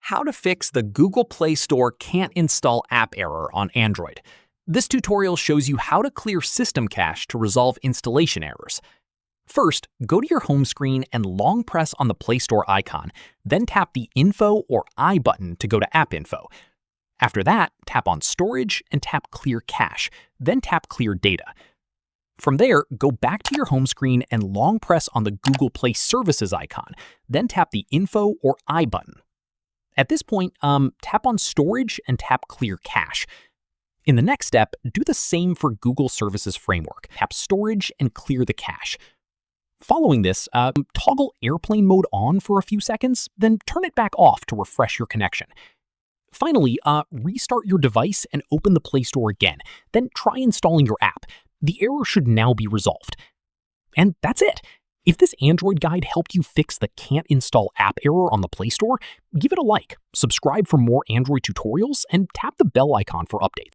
How to fix the Google Play Store can't install app error on Android. This tutorial shows you how to clear system cache to resolve installation errors. First, go to your home screen and long press on the Play Store icon, then tap the Info or I button to go to App Info. After that, tap on Storage and tap Clear Cache, then tap Clear Data. From there, go back to your home screen and long press on the Google Play Services icon, then tap the Info or I button. At this point, tap on Storage and tap Clear Cache. In the next step, do the same for Google Services Framework. Tap Storage and clear the cache. Following this, toggle airplane mode on for a few seconds, then turn it back off to refresh your connection. Finally, restart your device and open the Play Store again, then try installing your app. The error should now be resolved. And that's it. If this Android guide helped you fix the can't install app error on the Play Store, give it a like, subscribe for more Android tutorials, and tap the bell icon for updates.